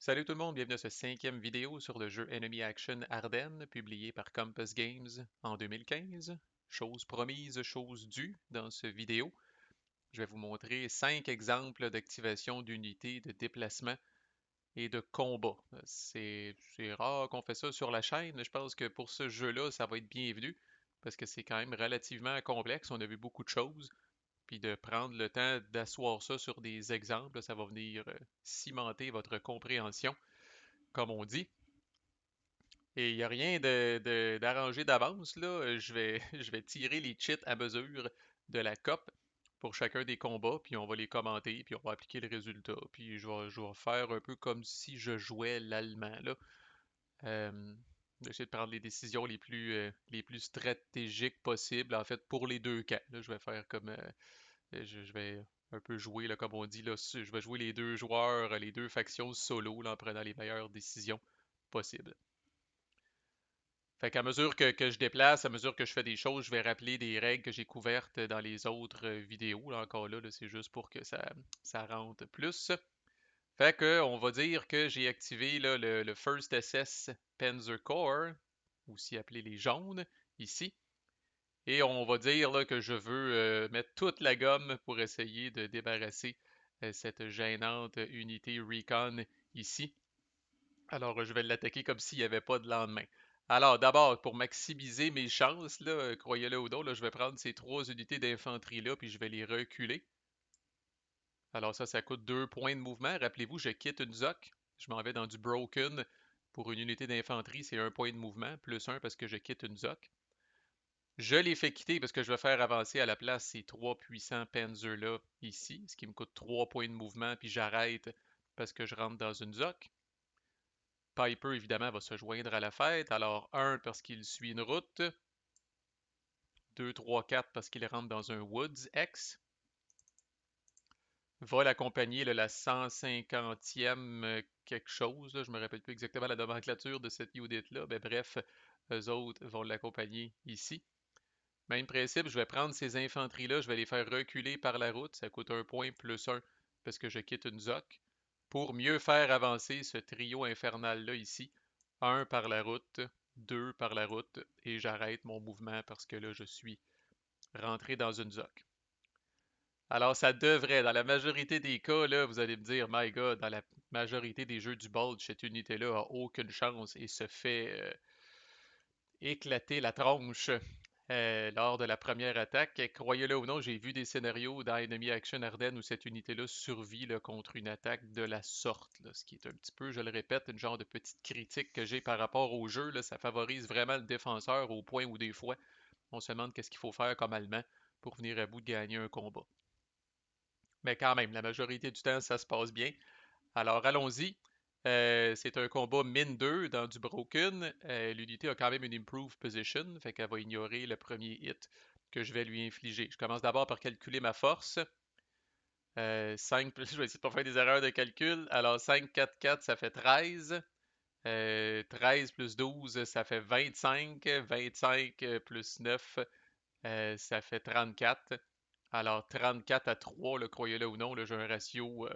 Salut tout le monde, bienvenue à ce cinquième vidéo sur le jeu Enemy Action Ardennes, publié par Compass Games en 2015. Chose promise, chose due dans ce vidéo. Je vais vous montrer 5 exemples d'activation d'unités de déplacement et de combat. C'est rare qu'on fait ça sur la chaîne, mais je pense que pour ce jeu-là, ça va être bienvenu, parce que c'est quand même relativement complexe, on a vu beaucoup de choses, puis de prendre le temps d'asseoir ça sur des exemples, ça va venir cimenter votre compréhension comme on dit. Et il n'y a rien d'arrangé d'avance, là. Je vais tirer les cheats à mesure de la COP pour chacun des combats, puis on va les commenter, puis on va appliquer le résultat. Puis je vais faire un peu comme si je jouais l'allemand, là. Euh, J'essaie de prendre les décisions les plus stratégiques possibles, en fait, pour les deux camps. Là, je vais faire comme... je vais un peu jouer, là, comme on dit, là. Je vais jouer les deux joueurs, les deux factions solo, là, en prenant les meilleures décisions possibles. Fait qu'à mesure que je déplace, à mesure que je fais des choses, je vais rappeler des règles que j'ai couvertes dans les autres vidéos. Là, encore là, c'est juste pour que ça rentre plus. Fait que on va dire que j'ai activé là, le First SS Panzer Corps, aussi appelé les jaunes, ici. Et on va dire là, que je veux mettre toute la gomme pour essayer de débarrasser cette gênante unité Recon ici. Alors, je vais l'attaquer comme s'il n'y avait pas de lendemain. Alors, d'abord, pour maximiser mes chances, là, croyez-le ou non, là, je vais prendre ces trois unités d'infanterie-là, puis je vais les reculer. Alors ça coûte 2 points de mouvement. Rappelez-vous, je quitte une ZOC. Je m'en vais dans du Broken. Pour une unité d'infanterie, c'est 1 point de mouvement, plus 1 parce que je quitte une ZOC. Je les fais quitter parce que je vais faire avancer à la place ces trois puissants Panzers-là ici, ce qui me coûte 3 points de mouvement, puis j'arrête parce que je rentre dans une ZOC. Piper, évidemment, va se joindre à la fête. Alors, 1 parce qu'il suit une route. 2, 3, 4 parce qu'il rentre dans un Woods X. Va l'accompagner la 150e quelque chose. Là, je me rappelle plus exactement la nomenclature de cette unit-là. Ben, bref, eux autres vont l'accompagner ici. Même principe, je vais prendre ces infanteries-là, je vais les faire reculer par la route. Ça coûte 1 point plus 1 parce que je quitte une ZOC. Pour mieux faire avancer ce trio infernal-là ici. 1 par la route, 2 par la route, et j'arrête mon mouvement parce que là, je suis rentré dans une ZOC. Alors, ça devrait, dans la majorité des cas, là, vous allez me dire, My God, dans la majorité des jeux du Bulge, cette unité-là a aucune chance et se fait éclater la tronche lors de la première attaque. Croyez-le ou non, j'ai vu des scénarios dans Enemy Action Ardennes où cette unité-là survit là, contre une attaque de la sorte, là, ce qui est un petit peu, je le répète, une genre de petite critique que j'ai par rapport au jeu. Là, ça favorise vraiment le défenseur au point où des fois, on se demande qu'est-ce qu'il faut faire comme Allemand pour venir à bout de gagner un combat. Mais quand même, la majorité du temps, ça se passe bien. Alors allons-y. C'est un combat mine 2 dans du Broken. L'unité a quand même une Improved Position, fait qu'elle va ignorer le premier hit que je vais lui infliger. Je commence d'abord par calculer ma force. 5 plus, je vais essayer de ne pas faire des erreurs de calcul. Alors 5, 4, 4, ça fait 13. 13 plus 12, ça fait 25. 25 plus 9, ça fait 34. Alors 34 à 3, croyez-le ou non, j'ai un ratio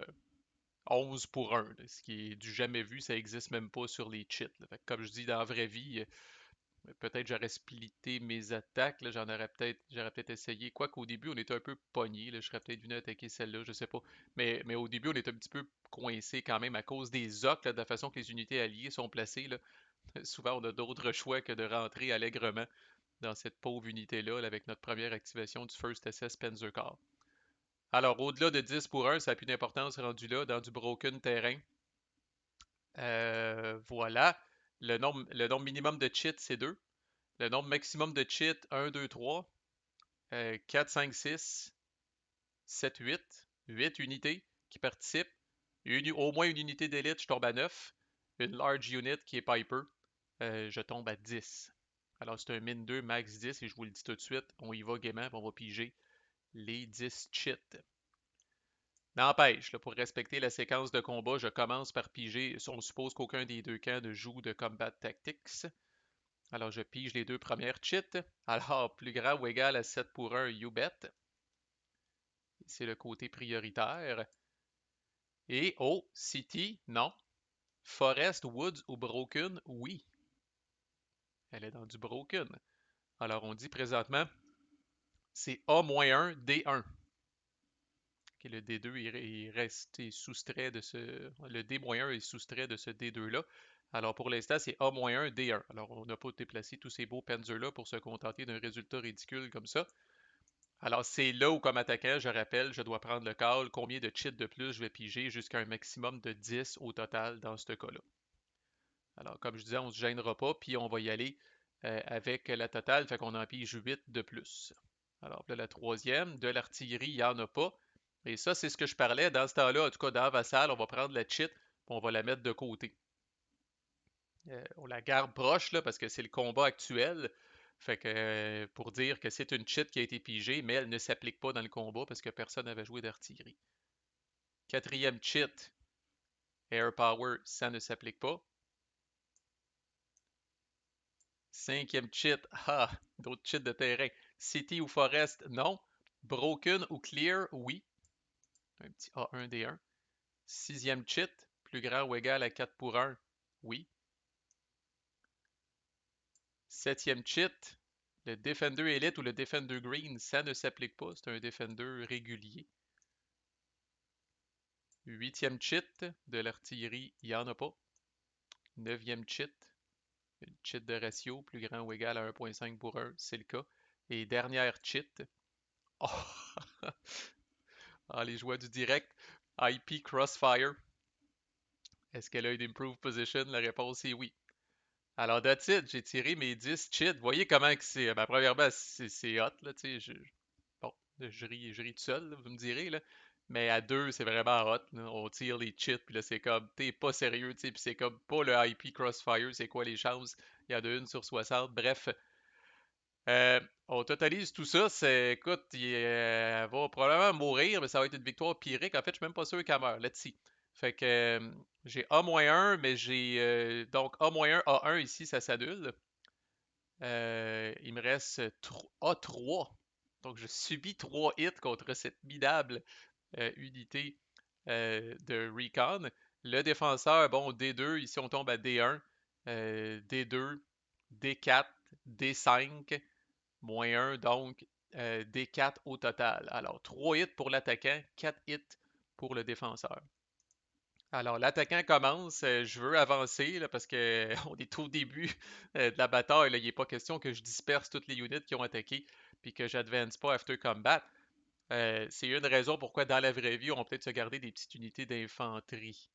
11 pour 1, là, ce qui est du jamais vu, ça existe même pas sur les cheats. Là. Fait que comme je dis, dans la vraie vie, peut-être j'aurais splitté mes attaques, là, j'aurais peut-être essayé. Quoique au début, on était un peu pogné, je serais peut-être venu attaquer celle-là, je sais pas. Mais au début, on est un petit peu coincé quand même à cause des ocks, là, de la façon que les unités alliées sont placées. Là. Souvent, on a d'autres choix que de rentrer allègrement dans cette pauvre unité-là, là, avec notre première activation du First SS Panzer Corps. Alors, au-delà de 10 pour 1, ça n'a plus d'importance rendu là, dans du broken terrain. Voilà. Le nombre minimum de cheats, c'est 2. Le nombre maximum de cheats, 1, 2, 3. 4, 5, 6, 7, 8. 8 unités qui participent. Au moins une unité d'élite, je tombe à 9. Une large unit qui est Piper, je tombe à 10. Alors c'est un min 2, max 10, et je vous le dis tout de suite, on y va gaiement, on va piger les 10 cheats. N'empêche, là, pour respecter la séquence de combat, je commence par piger. On suppose qu'aucun des deux camps ne joue de Combat Tactics. Alors, je pige les deux premières cheats. Alors, plus grand ou égal à 7 pour 1, you bet. C'est le côté prioritaire. Et, oh, City, non. Forest, Woods ou Broken? Oui, elle est dans du Broken. Alors on dit présentement, c'est A-1, D1. Okay, le D2 est resté soustrait de ce. Le D-1 est soustrait de ce D2-là. Alors pour l'instant, c'est A-1, D1. Alors on n'a pas déplacé tous ces beaux Panzers-là pour se contenter d'un résultat ridicule comme ça. Alors c'est là où, comme attaquant, je rappelle, je dois prendre le call, combien de cheats de plus je vais piger jusqu'à un maximum de 10 au total dans ce cas-là. Alors comme je disais, on ne se gênera pas, puis on va y aller avec la totale, fait qu'on en pige 8 de plus. Alors là, la troisième, de l'artillerie, il n'y en a pas. Et ça, c'est ce que je parlais. Dans ce temps-là, en tout cas, dans Vassal, on va prendre la cheat, puis on va la mettre de côté. On la garde proche, là, parce que c'est le combat actuel. Fait que pour dire que c'est une cheat qui a été pigée, mais elle ne s'applique pas dans le combat parce que personne n'avait joué d'artillerie. Quatrième cheat, Air Power, ça ne s'applique pas. Cinquième cheat, ah, d'autres cheats de terrain. City ou Forest, non. Broken ou Clear, oui. Un petit A1D1. Sixième cheat, plus grand ou égal à 4 pour 1, oui. Septième cheat, le Defender Elite ou le Defender Green, ça ne s'applique pas, c'est un Defender régulier. Huitième cheat, de l'artillerie, il n'y en a pas. Neuvième cheat, une cheat de ratio, plus grand ou égal à 1.5 pour 1, c'est le cas. Et dernière cheat, oh, ah, les joies du direct, IP Crossfire. Est-ce qu'elle a une improved position? La réponse est oui. Alors, that's it, j'ai tiré mes 10 cheats. Vous voyez comment que c'est. Ben, premièrement, c'est hot, là, tu sais. Bon, je ris tout seul, là, vous me direz, là. Mais à deux, c'est vraiment hot, là. On tire les cheats, puis là, c'est comme, t'es pas sérieux, tu sais, puis c'est comme pas le IP Crossfire, c'est quoi les chances? Il y en a une sur 60. Bref, on totalise tout ça. Écoute, elle va probablement mourir, mais ça va être une victoire pyrrhique. En fait, je suis même pas sûr qu'elle meurt. Let's see. Fait que j'ai A-1, mais j'ai donc A-1, A1 ici, ça s'annule. Il me reste A3. Donc je subis 3 hits contre cette minable unité de Recon. Le défenseur, bon, D2, ici on tombe à D1, D2, D4, D5, moins 1, donc D4 au total. Alors 3 hits pour l'attaquant, 4 hits pour le défenseur. Alors, l'attaquant commence. Je veux avancer là, parce qu'on est au début de la bataille. Là. Il n'est pas question que je disperse toutes les unités qui ont attaqué puis que j'advance pas after combat. C'est une raison pourquoi dans la vraie vie, on peut peut-être se garder des petites unités d'infanterie.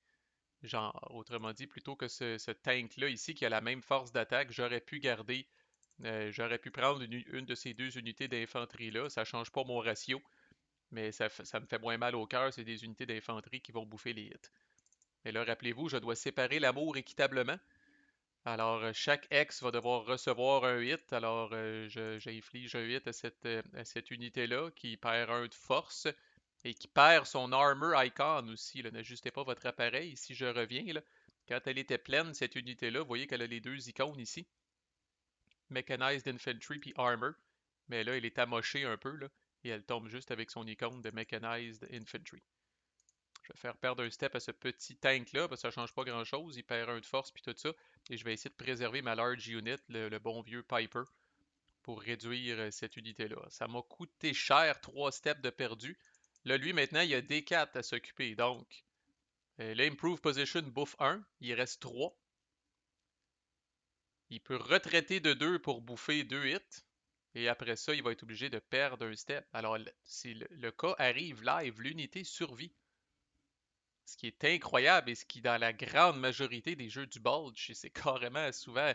Genre, autrement dit, plutôt que ce tank-là ici qui a la même force d'attaque, j'aurais pu prendre une de ces deux unités d'infanterie-là. Ça change pas mon ratio, mais ça me fait moins mal au cœur. C'est des unités d'infanterie qui vont bouffer les hits. Et là, rappelez-vous, je dois séparer l'amour équitablement. Alors, chaque ex va devoir recevoir un hit. Alors, j'inflige un hit à cette unité-là qui perd un de force et qui perd son armor icon aussi. N'ajustez pas votre appareil. Si je reviens, là, quand elle était pleine, cette unité-là, vous voyez qu'elle a les deux icônes ici. Mechanized Infantry puis Armor. Mais là, elle est amochée un peu, là, et elle tombe juste avec son icône de Mechanized Infantry. Je vais faire perdre un step à ce petit tank-là, parce que ça ne change pas grand-chose. Il perd un de force, puis tout ça. Et je vais essayer de préserver ma large unit, le bon vieux Piper, pour réduire cette unité-là. Ça m'a coûté cher, 3 steps de perdu. Là, lui, maintenant, il y a D4 à s'occuper. Donc, l'Improve Position bouffe 1. Il reste 3. Il peut retraiter de 2 pour bouffer 2 hits. Et après ça, il va être obligé de perdre un step. Alors, si le cas arrive live, l'unité survit. Ce qui est incroyable et ce qui, dans la grande majorité des jeux du Bulge, c'est carrément souvent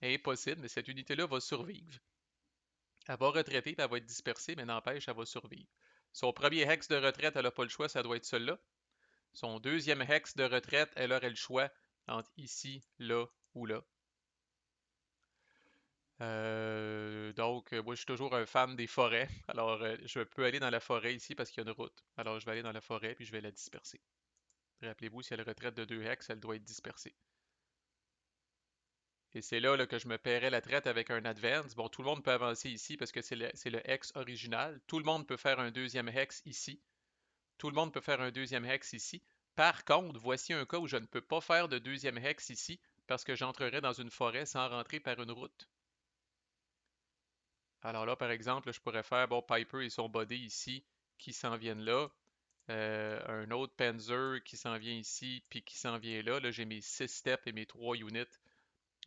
impossible, mais cette unité-là va survivre. Elle va retraiter, puis elle va être dispersée, mais n'empêche, elle va survivre. Son premier hex de retraite, elle n'a pas le choix, ça doit être celui-là. Son deuxième hex de retraite, elle aurait le choix entre ici, là ou là. Donc, moi, je suis toujours un fan des forêts. Alors, je peux aller dans la forêt ici parce qu'il y a une route. Alors, je vais aller dans la forêt, puis je vais la disperser. Rappelez-vous, si elle retraite de 2 hex, elle doit être dispersée. Et c'est là, que je me paierais la traite avec un advance. Bon, tout le monde peut avancer ici parce que c'est le hex original. Tout le monde peut faire un deuxième hex ici. Tout le monde peut faire un deuxième hex ici. Par contre, voici un cas où je ne peux pas faire de deuxième hex ici parce que j'entrerais dans une forêt sans rentrer par une route. Alors là, par exemple, je pourrais faire, bon, Piper et son body ici qui s'en viennent là. Un autre Panzer qui s'en vient ici, puis qui s'en vient là. Là, j'ai mes 6 steps et mes 3 units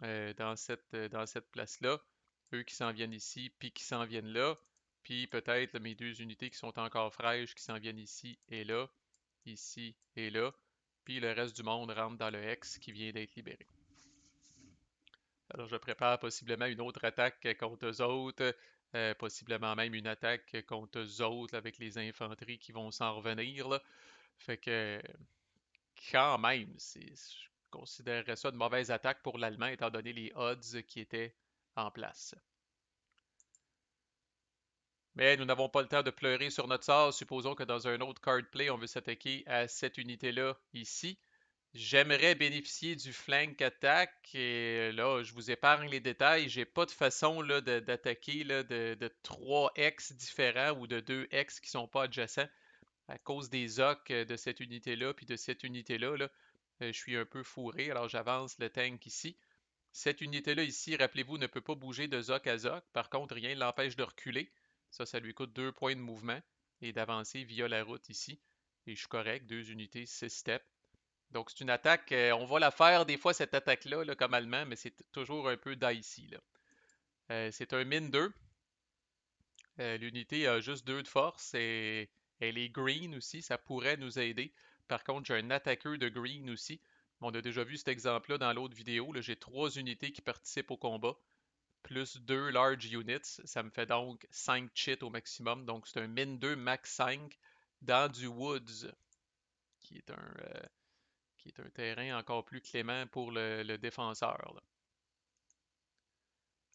dans cette place-là. Eux qui s'en viennent ici, puis qui s'en viennent là. Puis peut-être là, mes 2 unités qui sont encore fraîches, qui s'en viennent ici et là. Puis le reste du monde rentre dans le hex qui vient d'être libéré. Alors je prépare possiblement une autre attaque contre eux autres, possiblement même une attaque contre eux autres avec les infanteries qui vont s'en revenir, là. Fait que quand même, je considérerais ça une mauvaise attaque pour l'Allemand étant donné les odds qui étaient en place. Mais nous n'avons pas le temps de pleurer sur notre sort. Supposons que dans un autre card play, on veut s'attaquer à cette unité-là ici. J'aimerais bénéficier du flank attack et là, je vous épargne les détails. J'ai pas de façon là, d'attaquer de 3 X différents ou de 2 X qui sont pas adjacents à cause des OC de cette unité-là puis de cette unité-là. Là, je suis un peu fourré, alors j'avance le tank ici. Cette unité-là ici, rappelez-vous, ne peut pas bouger de ZOC à ZOC. Par contre, rien ne l'empêche de reculer. Ça lui coûte 2 points de mouvement et d'avancer via la route ici. Et je suis correct, 2 unités, 6 steps. Donc c'est une attaque, on va la faire des fois cette attaque-là là, comme allemand, mais c'est toujours un peu dicey. Là. C'est un mine 2. L'unité a juste 2 de force et elle est green aussi, ça pourrait nous aider. Par contre, j'ai un attaqueur de green aussi. On a déjà vu cet exemple-là dans l'autre vidéo. J'ai 3 unités qui participent au combat, plus 2 large units. Ça me fait donc 5 cheats au maximum. Donc c'est un mine 2 max 5 dans du woods, qui est un terrain encore plus clément pour le défenseur. Là.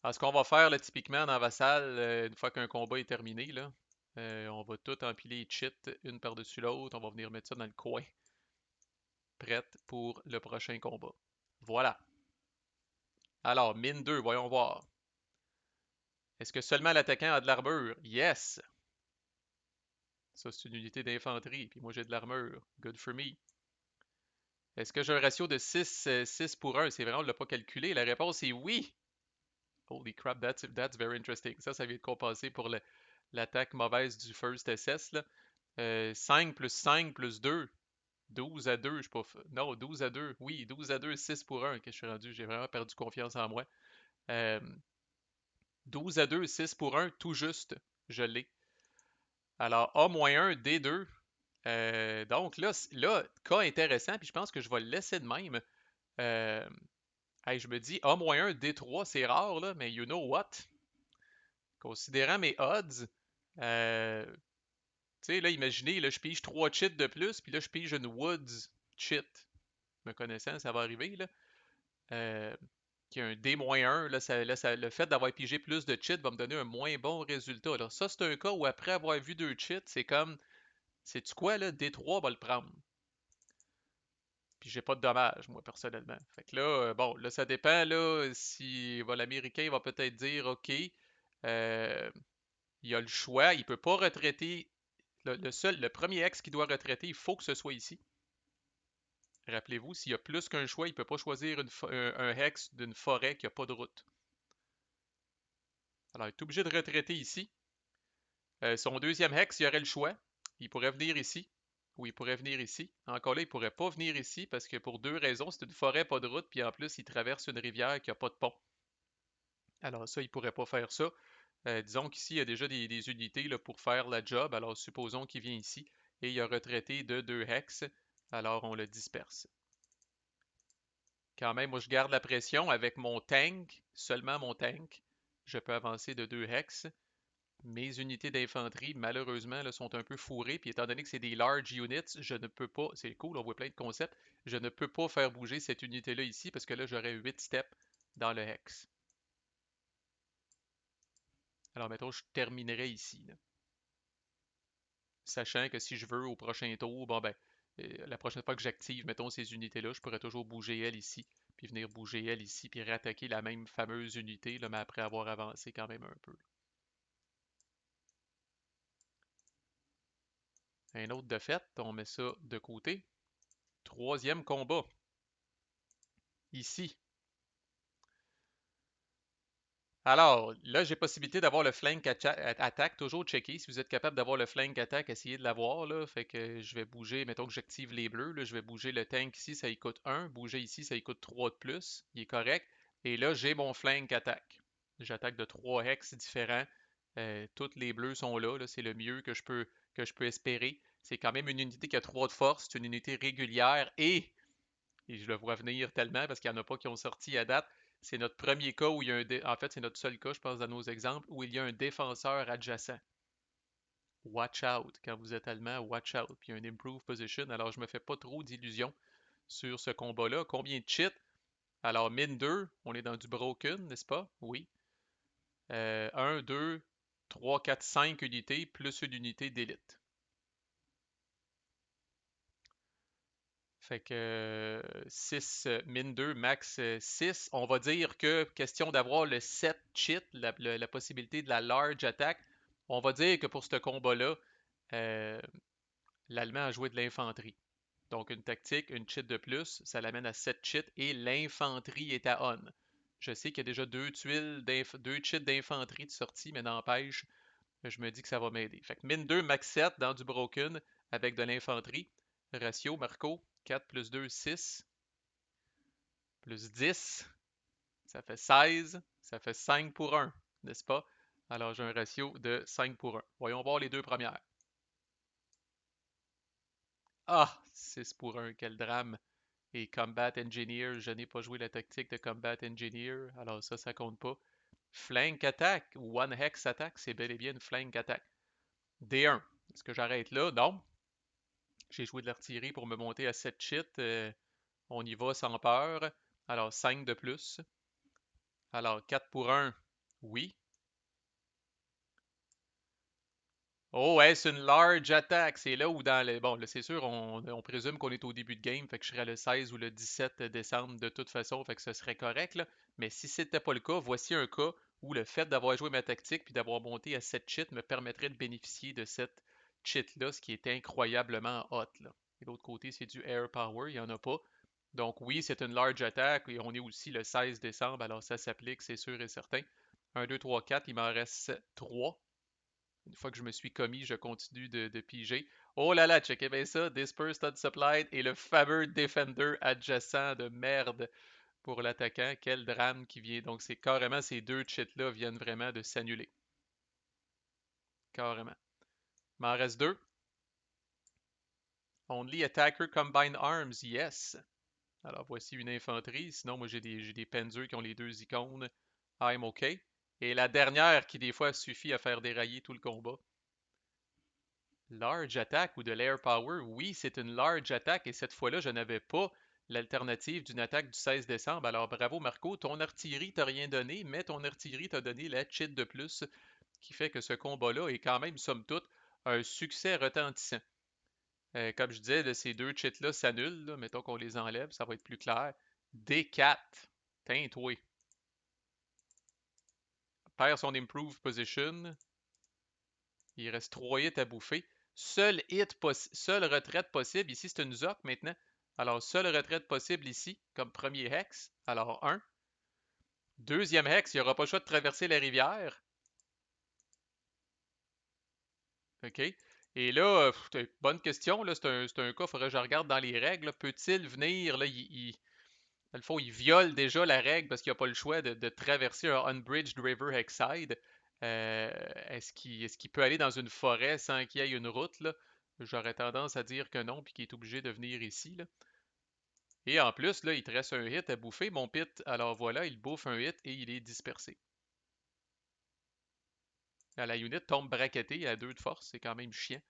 Alors, ce qu'on va faire là, typiquement dans Vassal, une fois qu'un combat est terminé, là, on va tout empiler les cheats une par-dessus l'autre. On va venir mettre ça dans le coin, prête pour le prochain combat. Voilà. Alors, mine 2, voyons voir. Est-ce que seulement l'attaquant a de l'armure? Yes! Ça, c'est une unité d'infanterie, puis moi j'ai de l'armure. Good for me. Est-ce que j'ai un ratio de 6 pour 1? C'est vrai, on ne l'a pas calculé. La réponse est oui! Holy crap, that's very interesting. Ça vient de compenser pour l'attaque mauvaise du First SS. Là. 5 plus 5 plus 2. 12 à 2, je sais pas. Non, 12 à 2. Oui, 12 à 2, 6 pour 1 que je suis rendu. J'ai vraiment perdu confiance en moi. Euh, 12 à 2, 6 pour 1, tout juste. Je l'ai. Alors, A-1, D2. Donc là, cas intéressant, puis je pense que je vais le laisser de même. Euh, hey, je me dis A-1, D3, c'est rare, là, mais you know what? Considérant mes odds, tu sais, là, imaginez, là, je pige 3 cheats de plus, puis là, je pige une Woods cheat. Me connaissant, ça va arriver, là. Qui a un D-1, le fait d'avoir pigé plus de cheats va me donner un moins bon résultat. Alors, ça, c'est un cas où après avoir vu 2 cheats, c'est comme, sais-tu quoi, là, D3 va le prendre. Puis j'ai pas de dommages, moi, personnellement. Fait que là, bon, là, ça dépend, là, si l'Américain va peut-être dire, OK, euh, il a le choix, il peut pas retraiter. Le premier ex qui doit retraiter, il faut que ce soit ici. Rappelez-vous, s'il y a plus qu'un choix, il ne peut pas choisir un hex d'une forêt qui n'a pas de route. Alors, il est obligé de retraiter ici. Son deuxième hex, il aurait le choix. Il pourrait venir ici, ou il pourrait venir ici. Encore là, il ne pourrait pas venir ici parce que pour 2 raisons, c'est une forêt, pas de route, puis en plus, il traverse une rivière qui n'a pas de pont. Alors ça, il ne pourrait pas faire ça. Disons qu'ici, il y a déjà des unités là, pour faire la job. Alors supposons qu'il vient ici et il a retraité de 2 hex. Alors on le disperse. Quand même, moi je garde la pression avec mon tank, seulement mon tank. Je peux avancer de 2 hex. Mes unités d'infanterie, malheureusement, là, sont un peu fourrées. Puis étant donné que c'est des large units, je ne peux pas. C'est cool, on voit plein de concepts. Je ne peux pas faire bouger cette unité-là ici parce que là, j'aurais 8 steps dans le hex. Alors, mettons, je terminerai ici. Là. Sachant que si je veux au prochain tour, bon ben, la prochaine fois que j'active, mettons, ces unités-là, je pourrais toujours bouger elle ici, puis venir bouger elle ici, puis réattaquer la même fameuse unité, là, mais après avoir avancé quand même un peu. Un autre de fait, on met ça de côté. Troisième combat, ici. Alors, là, j'ai possibilité d'avoir le flank attack, toujours checker. Si vous êtes capable d'avoir le flank attack, essayez de l'avoir, là. Fait que je vais bouger, mettons que j'active les bleus, là, je vais bouger le tank ici, ça y coûte 1. Bouger ici, ça y coûte 3 de plus. Il est correct. Et là, j'ai mon flank attack. J'attaque de 3 hex différents. Toutes les bleus sont là, c'est le mieux que je peux espérer. C'est quand même une unité qui a 3 de force, c'est une unité régulière et je le vois venir tellement parce qu'il n'y en a pas qui ont sorti à date. C'est notre premier cas où il y a en fait, c'est notre seul cas, je pense, dans nos exemples, où il y a un défenseur adjacent. Watch out. Quand vous êtes allemand, watch out. Puis il y a un improve position. Alors, je me fais pas trop d'illusions sur ce combat-là. Combien de cheats? Alors, mine 2, on est dans du broken, n'est-ce pas? Oui. 1, 2, 3, 4, 5 unités, plus une unité d'élite. Fait que 6, mine 2, max 6. On va dire que, question d'avoir le 7 cheat, la possibilité de la large attack, on va dire que pour ce combat-là, euh, l'Allemand a joué de l'infanterie. Donc une tactique, une cheat de plus, ça l'amène à 7 cheats et l'infanterie est à on. Je sais qu'il y a déjà deux cheats d'infanterie de sortie, mais n'empêche, je me dis que ça va m'aider. Fait que mine 2, max 7 dans du broken avec de l'infanterie. Ratio, Marco, 4 plus 2, 6 plus 10, ça fait 16, ça fait 5 pour 1, n'est-ce pas? Alors j'ai un ratio de 5 pour 1. Voyons voir les deux premières. Ah, 6 pour 1, quel drame. Et Combat Engineer, je n'ai pas joué la tactique de Combat Engineer, alors ça compte pas. Flank Attack, ou One Hex Attack, c'est bel et bien une Flank Attack. D1, est-ce que j'arrête là? Non. J'ai joué de l'artillerie pour me monter à 7 cheats. On y va sans peur. Alors 5 de plus. Alors 4 pour 1, oui. Oh ouais, c'est une large attack. C'est là où dans le... Bon, là c'est sûr, on présume qu'on est au début de game, fait que je serai le 16 ou le 17 décembre de toute façon, fait que ce serait correct, là. Mais si c'était pas le cas, voici un cas où le fait d'avoir joué ma tactique puis d'avoir monté à 7 cheats me permettrait de bénéficier de cette cheat-là, ce qui est incroyablement hot, là. Et l'autre côté, c'est du air power, il n'y en a pas. Donc oui, c'est une large attack et on est aussi le 16 décembre, alors ça s'applique, c'est sûr et certain. 1, 2, 3, 4, il m'en reste 3. Une fois que je me suis commis, je continue de piger. Oh là là, checkez bien ça. Dispersed Unsupplied et le fameux Defender adjacent de merde pour l'attaquant. Quel drame qui vient. Donc, c'est carrément ces deux cheats-là viennent vraiment de s'annuler. Carrément. Il m'en reste deux. Only Attacker Combine Arms, yes. Alors, voici une infanterie. Sinon, moi, j'ai des Panzers qui ont les deux icônes. I'm OK. Et la dernière qui, des fois, suffit à faire dérailler tout le combat. Large attack ou de l'air power, oui, c'est une large attack et cette fois-là, je n'avais pas l'alternative d'une attaque du 16 décembre. Alors bravo Marco, ton artillerie t'a rien donné, mais ton artillerie t'a donné la cheat de plus qui fait que ce combat-là est quand même, somme toute, un succès retentissant. Comme je disais, ces deux cheats-là s'annulent, là. Mettons qu'on les enlève, ça va être plus clair. D4, teint-toi. Perd son improve position, il reste 3 hits à bouffer. Seule retraite possible. Ici, c'est une Zoc maintenant. Alors, seule retraite possible ici, comme premier hex. Alors, 1. Deuxième hex, il n'y aura pas le choix de traverser la rivière. OK. Et là, bonne question. Là, c'est un cas, il faudrait que je regarde dans les règles. Peut-il venir, là, dans le fond, il viole déjà la règle parce qu'il n'a pas le choix de traverser un Unbridged River Hexside. Est-ce qu'il peut aller dans une forêt sans qu'il y ait une route, là? J'aurais tendance à dire que non, puis qu'il est obligé de venir ici, là. Et en plus, là, il te reste un hit à bouffer, mon pit. Alors voilà, il bouffe un hit et il est dispersé. La unit tombe braquettée à 2 de force, c'est quand même chiant.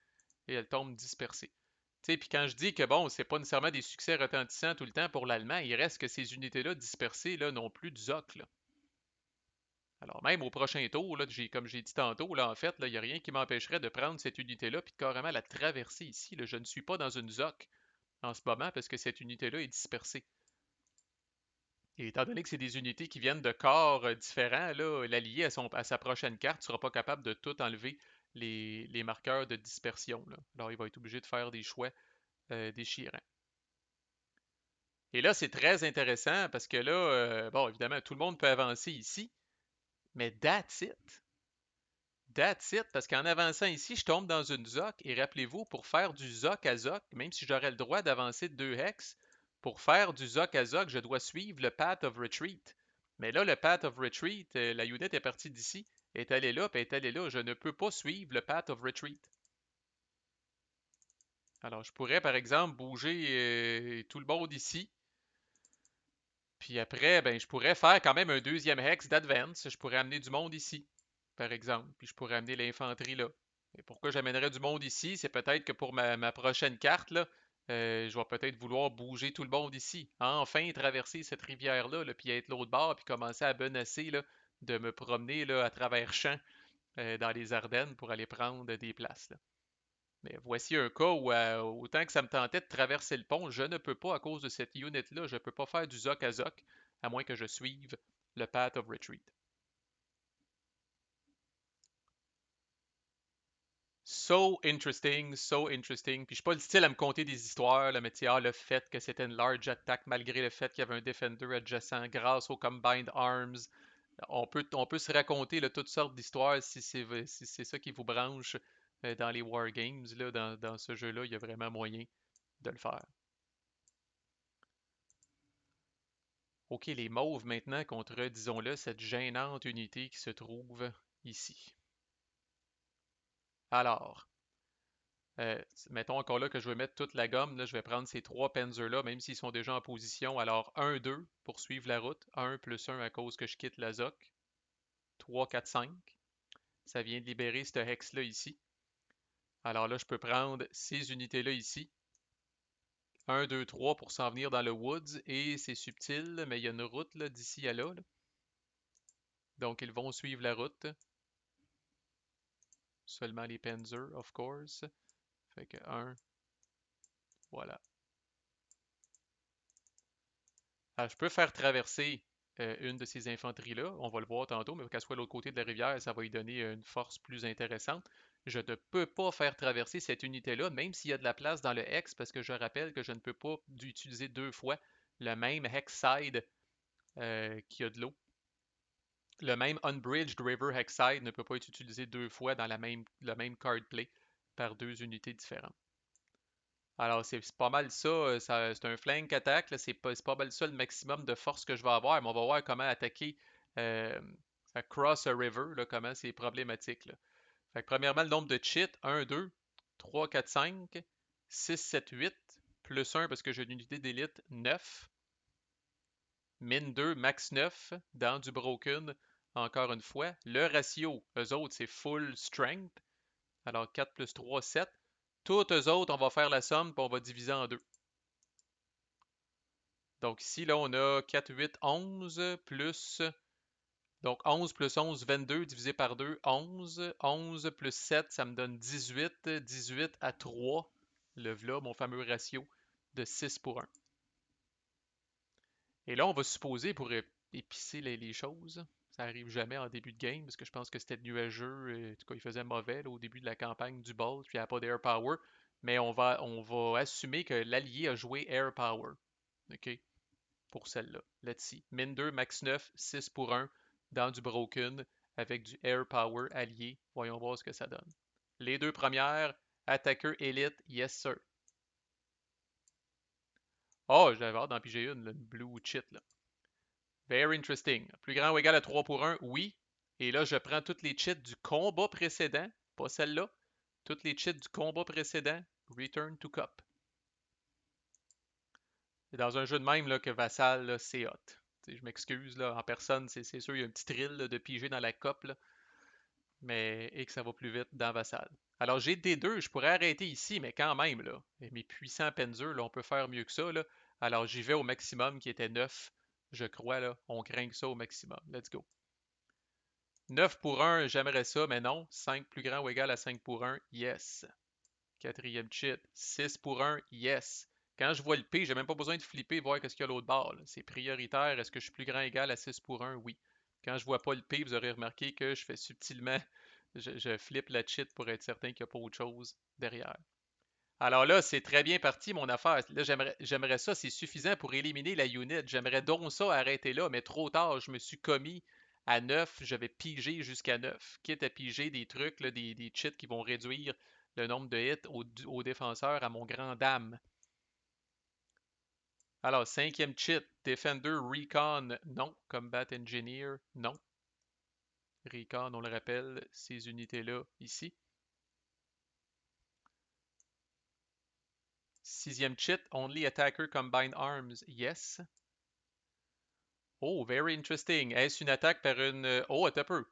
Et elle tombe dispersée. Tu sais, puis quand je dis que bon, c'est pas nécessairement des succès retentissants tout le temps pour l'Allemand, il reste que ces unités-là dispersées là, n'ont plus de zoc, là. Alors même au prochain tour, là, comme j'ai dit tantôt, là, en fait, il n'y a rien qui m'empêcherait de prendre cette unité-là puis de carrément la traverser ici. Là. Je ne suis pas dans une zoc en ce moment parce que cette unité-là est dispersée. Et étant donné que c'est des unités qui viennent de corps différents, là, l'allié à sa prochaine carte ne sera pas capable de tout enlever les marqueurs de dispersion. Là. Alors il va être obligé de faire des choix déchirants. Et là, c'est très intéressant parce que là, bon, évidemment, tout le monde peut avancer ici, mais that's it. That's it, parce qu'en avançant ici, je tombe dans une zoc, et rappelez-vous, pour faire du zoc à zoc, même si j'aurais le droit d'avancer de 2 hex, pour faire du zoc à zoc, je dois suivre le path of retreat. Mais là, le path of retreat, la unit est partie d'ici, est allée là, puis est allée là. Je ne peux pas suivre le path of retreat. Alors, je pourrais, par exemple, bouger tout le monde ici, puis après, ben, je pourrais faire quand même un deuxième hex d'advance. Je pourrais amener du monde ici, par exemple, puis je pourrais amener l'infanterie là. Et pourquoi j'amènerais du monde ici? C'est peut-être que pour ma prochaine carte, là, je vais peut-être vouloir bouger tout le monde ici. Enfin, traverser cette rivière-là, là, puis être l'autre bord, puis commencer à menacer là, de me promener là, à travers champs dans les Ardennes pour aller prendre des places, là. Mais voici un cas où, autant que ça me tentait de traverser le pont, je ne peux pas à cause de cette unit-là. Je ne peux pas faire du zoc à zoc, à moins que je suive le path of retreat. So interesting, so interesting. Puis je suis pas le style à me conter des histoires, là, mais tu sais, le fait que c'était une large attack malgré le fait qu'il y avait un defender adjacent grâce au Combined Arms. On peut se raconter là, toutes sortes d'histoires si c'est ça qui vous branche dans les Wargames. Là, dans ce jeu-là, il y a vraiment moyen de le faire. OK, les mauves maintenant contre, disons-le, cette gênante unité qui se trouve ici. Alors, mettons encore là que je vais mettre toute la gomme, là, je vais prendre ces trois Panzers-là, même s'ils sont déjà en position. Alors, 1, 2 pour suivre la route. 1 plus 1 à cause que je quitte la ZOC. 3, 4, 5. Ça vient de libérer ce hex-là ici. Alors là, je peux prendre ces unités-là ici. 1, 2, 3 pour s'en venir dans le woods. Et c'est subtil, mais il y a une route d'ici à là. Donc, ils vont suivre la route. Seulement les Panzers, of course. Fait que 1, voilà. Alors, je peux faire traverser une de ces infanteries-là. On va le voir tantôt, mais qu'elle soit de l'autre côté de la rivière, ça va lui donner une force plus intéressante. Je ne peux pas faire traverser cette unité-là, même s'il y a de la place dans le hex, parce que je rappelle que je ne peux pas utiliser deux fois le même hex side qui a de l'eau. Le même Unbridged River hex side ne peut pas être utilisé deux fois dans le même card play par deux unités différentes. Alors, c'est pas mal ça, c'est un flank attack, là, c'est pas mal ça le maximum de force que je vais avoir, mais on va voir comment attaquer euh, across a river, là, comment c'est problématique, là. Fait que premièrement, le nombre de cheats, 1, 2, 3, 4, 5, 6, 7, 8, plus 1 parce que j'ai une unité d'élite, 9, min 2, max 9, dans du broken, encore une fois. Le ratio, eux autres, c'est full strength, alors 4 plus 3, 7. Toutes eux autres, on va faire la somme, puis on va diviser en deux. Donc ici, là, on a 4, 8, 11 plus... Donc 11 plus 11, 22 divisé par 2, 11. 11 plus 7, ça me donne 18. 18 à 3, le v'là, mon fameux ratio de 6 pour 1. Et là, on va supposer, pour épicer les choses, ça arrive jamais en début de game, parce que je pense que c'était nuageux, en tout cas, il faisait mauvais là, au début de la campagne du Bolt, puis il n'y a pas d'air power, mais on va assumer que l'allié a joué air power. OK? Pour celle-là. Let's see. Min 2, max 9, 6 pour 1 dans du broken avec du air power allié. Voyons voir ce que ça donne. Les deux premières, attaqueur élite, yes sir. Oh, j'avais hâte d'en piger une blue cheat là. Very interesting. Plus grand ou égal à 3 pour 1, oui. Et là, je prends toutes les cheats du combat précédent, pas celle-là. Toutes les cheats du combat précédent, return to cup. C'est dans un jeu de même là, que Vassal, là, c'est hot. T'sais, je m'excuse, là, en personne, c'est sûr, il y a un petit thrill là, de piger dans la coupe, là, mais et que ça va plus vite dans Vassal. Alors j'ai D2, je pourrais arrêter ici, mais quand même, là, mes puissants Panzers, là, on peut faire mieux que ça, là. Alors j'y vais au maximum qui était 9, je crois, là, on craint que ça au maximum. Let's go. 9 pour 1, j'aimerais ça, mais non. 5 plus grand ou égal à 5 pour 1, yes. Quatrième cheat. 6 pour 1, yes. Quand je vois le P, j'ai même pas besoin de flipper et voir qu'est-ce qu'il y a à l'autre bord. C'est prioritaire. Est-ce que je suis plus grand ou égal à 6 pour 1? Oui. Quand je vois pas le P, vous aurez remarqué que je fais subtilement, je flippe la cheat pour être certain qu'il n'y a pas autre chose derrière. Alors là, c'est très bien parti, mon affaire. Là, j'aimerais ça, c'est suffisant pour éliminer la unit. J'aimerais donc ça arrêter là, mais trop tard, je me suis commis à 9. Je vais piger jusqu'à 9. Quitte à piger des trucs, là, des cheats qui vont réduire le nombre de hits aux défenseurs à mon grand dame. Alors, cinquième cheat, Defender, Recon, non. Combat Engineer, non. Recon, on le rappelle, ces unités-là ici. Sixième cheat, Only Attacker Combined Arms, yes. Oh, very interesting. Est-ce une attaque par une... Oh, attends un peu.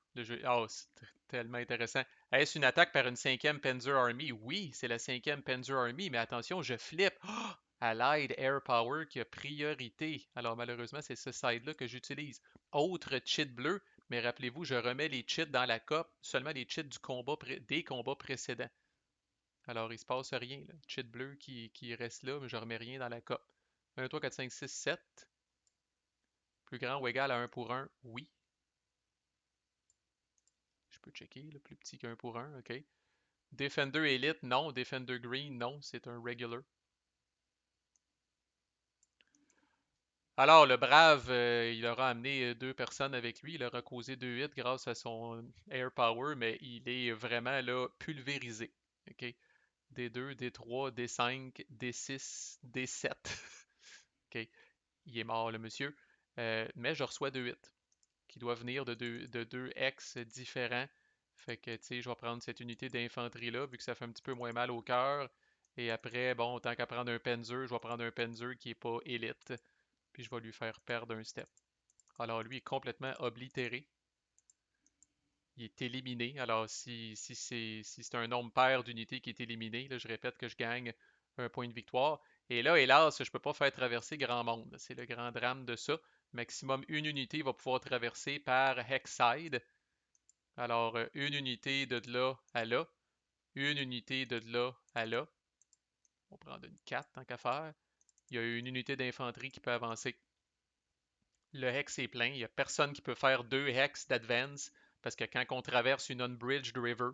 Oh, c'est tellement intéressant. Est-ce une attaque par une cinquième Panzer Army? Oui, c'est la cinquième Panzer Army, mais attention, je flippe. Oh! Allied Air Power qui a priorité. Alors malheureusement, c'est ce side-là que j'utilise. Autre cheat bleu, mais rappelez-vous, je remets les cheats dans la cope, seulement les cheats du combat des combats précédents. Alors il se passe rien, là. Cheat bleu qui reste là, mais je remets rien dans la cope. 1, 3, 4, 5, 6, 7. Plus grand ou égal à 1 pour 1, oui. Je peux checker, le plus petit qu'un pour un, ok. Defender Elite, non. Defender Green, non. C'est un regular. Alors, le brave, il aura amené deux personnes avec lui. Il aura causé 2 hits grâce à son air power, mais il est vraiment là pulvérisé. OK? D2, D3, D5, D6, D7. OK? Il est mort, le monsieur. Mais je reçois 2 hits qui doivent venir de deux ex différents. Fait que, tu sais, je vais prendre cette unité d'infanterie-là, vu que ça fait un petit peu moins mal au cœur. Et après, bon, tant qu'à prendre un Panzer, je vais prendre un Panzer qui est pas élite. Puis je vais lui faire perdre un step. Alors lui est complètement oblitéré. Il est éliminé. Alors si c'est un nombre pair d'unités qui est éliminé, là, je répète que je gagne un point de victoire. Et là, hélas, je ne peux pas faire traverser grand monde. C'est le grand drame de ça. Maximum une unité va pouvoir traverser par Hexside. Alors, une unité de là à là. Une unité de là à là. On va prendre une 4 tant qu'à faire. Il y a une unité d'infanterie qui peut avancer. Le hex est plein. Il n'y a personne qui peut faire deux hex d'advance parce que quand on traverse une unbridged river,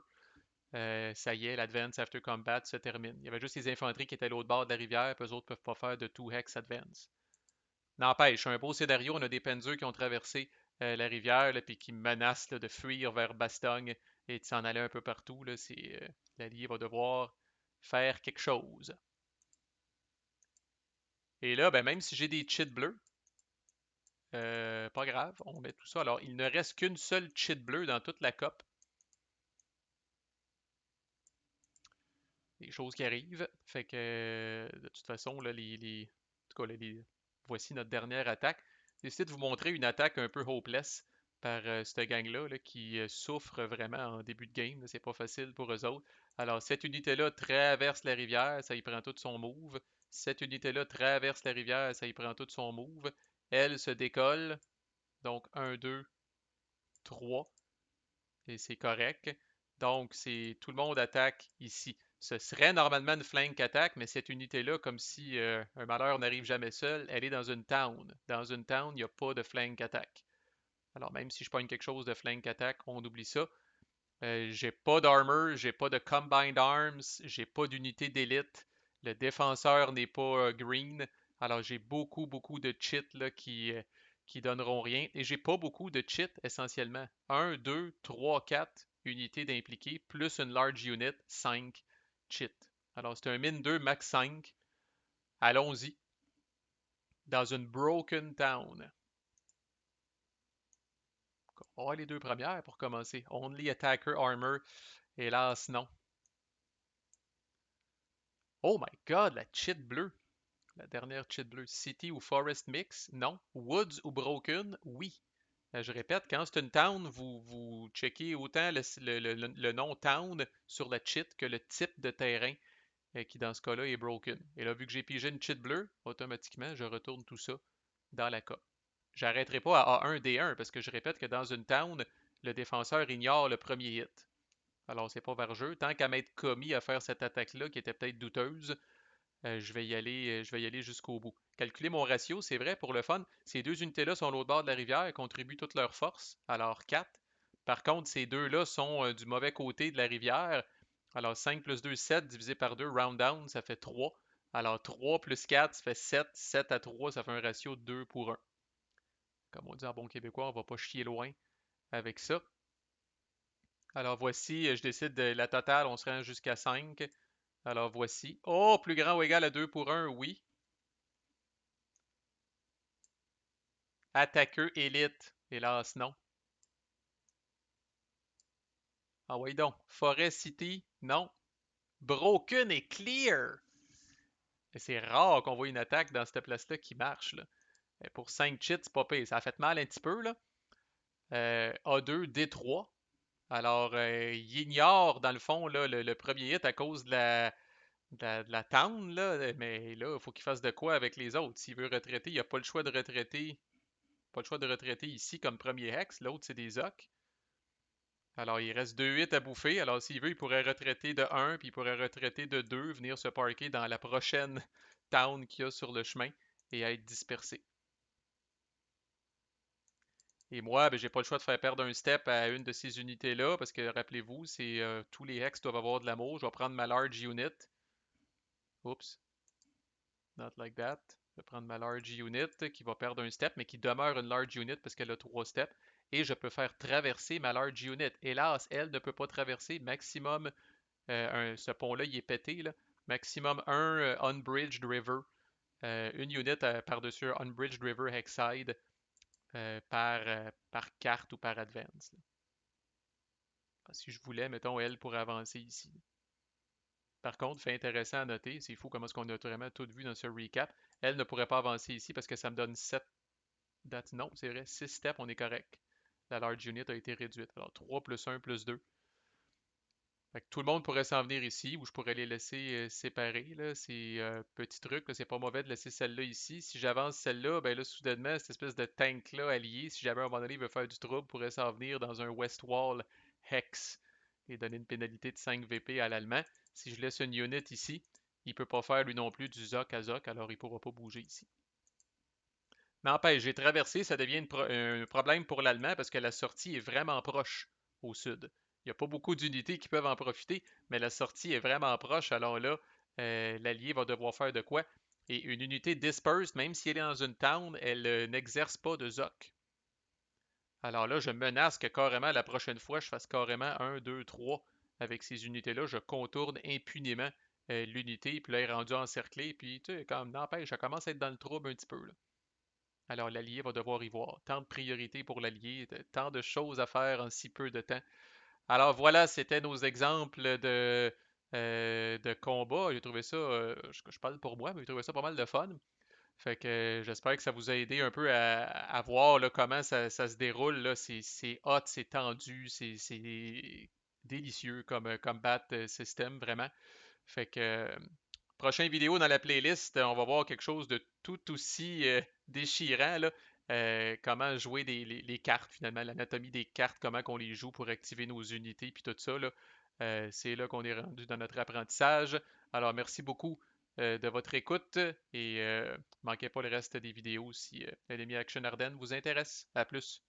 ça y est, l'advance after combat se termine. Il y avait juste les infanteries qui étaient à l'autre bord de la rivière, puis eux autres ne peuvent pas faire de two hex advance. N'empêche, un beau scénario, on a des Panzers qui ont traversé la rivière, là, puis qui menacent là, de fuir vers Bastogne et de s'en aller un peu partout. Là, l'Allié va devoir faire quelque chose. Et là, ben, même si j'ai des cheats bleus, pas grave, on met tout ça. Alors, il ne reste qu'une seule cheat bleue dans toute la COP. Des choses qui arrivent. Fait que, de toute façon, là, en tout cas, voici notre dernière attaque. J'ai décidé de vous montrer une attaque un peu hopeless par cette gang-là là, qui souffre vraiment en début de game. C'est pas facile pour eux autres. Alors, cette unité-là traverse la rivière, ça y prend tout son move. Cette unité-là traverse la rivière, ça y prend tout son move. Elle se décolle. Donc, 1, 2, 3. Et c'est correct. Donc, c'est tout le monde attaque ici. Ce serait normalement une flank attack, mais cette unité-là, comme si un malheur n'arrive jamais seul, elle est dans une town. Dans une town, il n'y a pas de flank attack. Alors, même si je pogne quelque chose de flank attack, on oublie ça. J'ai pas d'armor, j'ai pas de combined arms, j'ai pas d'unité d'élite. Le défenseur n'est pas green. Alors, j'ai beaucoup de cheats là, qui donneront rien. Et j'ai pas beaucoup de cheats essentiellement. 1, 2, 3, 4 unités d'impliqués, plus une large unit, 5 cheats. Alors, c'est un min 2, max 5. Allons-y. Dans une broken town. On va voir les deux premières pour commencer. Only attacker armor. Hélas, non. Oh my god, la cheat bleue. La dernière cheat bleue. City ou Forest Mix? Non. Woods ou Broken? Oui. Je répète, quand c'est une town, vous checkez autant le nom town sur la cheat que le type de terrain qui, dans ce cas-là, est broken. Et là, vu que j'ai pigé une cheat bleue, automatiquement, je retourne tout ça dans la COP. J'arrêterai pas à A1D1 parce que je répète que dans une town, le défenseur ignore le premier hit. Alors, c'est pas vargeux. Tant qu'à m'être commis à faire cette attaque-là qui était peut-être douteuse, je vais y aller jusqu'au bout. Calculer mon ratio, c'est vrai, pour le fun, ces deux unités-là sont à l'autre bord de la rivière et contribuent toute leur force, alors 4. Par contre, ces deux-là sont du mauvais côté de la rivière, Alors 5 plus 2, 7 divisé par 2, round down, ça fait 3. Alors 3 plus 4, ça fait 7. 7 à 3, ça fait un ratio de 2 pour 1. Comme on dit en bon québécois, on va pas chier loin avec ça. Alors voici, je décide de la totale, on se rend jusqu'à 5. Alors voici. Oh, plus grand ou égal à 2 pour 1, oui. Attaqueux élite. Hélas, non. Ah oui donc. Forest City, non. Broken et clear. C'est rare qu'on voit une attaque dans cette place-là qui marche, là. Pour 5 cheats, c'est pas pire. Ça a fait mal un petit peu, là. A2, D3. Alors, il ignore, dans le fond, là, le premier hit à cause de la town, là. Mais là, il faut qu'il fasse de quoi avec les autres. S'il veut retraiter, il n'a pas le choix de retraiter. Pas le choix de retraiter ici comme premier hex. L'autre, c'est des Ocs. Alors, il reste 2 hits à bouffer. Alors, s'il veut, il pourrait retraiter de 1, puis il pourrait retraiter de 2, venir se parker dans la prochaine town qu'il y a sur le chemin et être dispersé. Et moi, ben, j'ai pas le choix de faire perdre un step à une de ces unités-là, parce que rappelez-vous, c'est tous les hex doivent avoir de l'amour. Je vais prendre ma large unit. Oups, not like that. Je vais prendre ma large unit qui va perdre un step, mais qui demeure une large unit parce qu'elle a 3 steps. Et je peux faire traverser ma large unit. Hélas, elle ne peut pas traverser. Maximum, ce pont-là, il est pété, là. Maximum un Unbridged River. Une unit par-dessus un Unbridged River Hexside par carte ou par advance, là. Si je voulais, mettons, elle pourrait avancer ici. Par contre, fait intéressant à noter, c'est fou comment est-ce qu'on a vraiment tout vu dans ce recap. Elle ne pourrait pas avancer ici parce que ça me donne 7 dates. Non, c'est vrai, 6 steps, on est correct. La large unit a été réduite. Alors 3 plus 1 plus 2. Fait que tout le monde pourrait s'en venir ici ou je pourrais les laisser séparés, là. C'est petit truc, là, c'est pas mauvais de laisser celle-là ici. Si j'avance celle-là, ben là, soudainement, cette espèce de tank-là allié, si jamais à un moment donné il veut faire du trouble, pourrait s'en venir dans un West Wall Hex et donner une pénalité de 5 VP à l'allemand. Si je laisse une unit ici, il peut pas faire lui non plus du Zoc à Zoc, alors il pourra pas bouger ici. N'empêche, j'ai traversé, ça devient un problème pour l'Allemand parce que la sortie est vraiment proche au sud. Il n'y a pas beaucoup d'unités qui peuvent en profiter, mais la sortie est vraiment proche. Alors là, l'Allié va devoir faire de quoi? Et une unité dispersed, même si elle est dans une town, elle n'exerce pas de ZOC. Alors là, je menace que carrément la prochaine fois, je fasse carrément 1, 2, 3 avec ces unités-là. Je contourne impunément l'unité, puis là, elle est rendue encerclée, puis tu sais, comme n'empêche, ça commence à être dans le trouble un petit peu, là. Alors l'allié va devoir y voir. Tant de priorités pour l'allié, tant de choses à faire en si peu de temps. Alors voilà, c'était nos exemples de combats. J'ai trouvé ça, je parle pour moi, mais j'ai trouvé ça pas mal de fun. Fait que j'espère que ça vous a aidé un peu à voir là, comment ça se déroule, là. C'est hot, c'est tendu, c'est délicieux comme combat système, vraiment. Fait que prochaine vidéo dans la playlist, on va voir quelque chose de tout aussi déchirant, là. Comment jouer les cartes finalement, l'anatomie des cartes, comment qu'on les joue pour activer nos unités, puis tout ça, là. C'est là qu'on est rendu dans notre apprentissage. Alors merci beaucoup de votre écoute et manquez pas le reste des vidéos si Enemy Action Ardennes vous intéresse. À plus.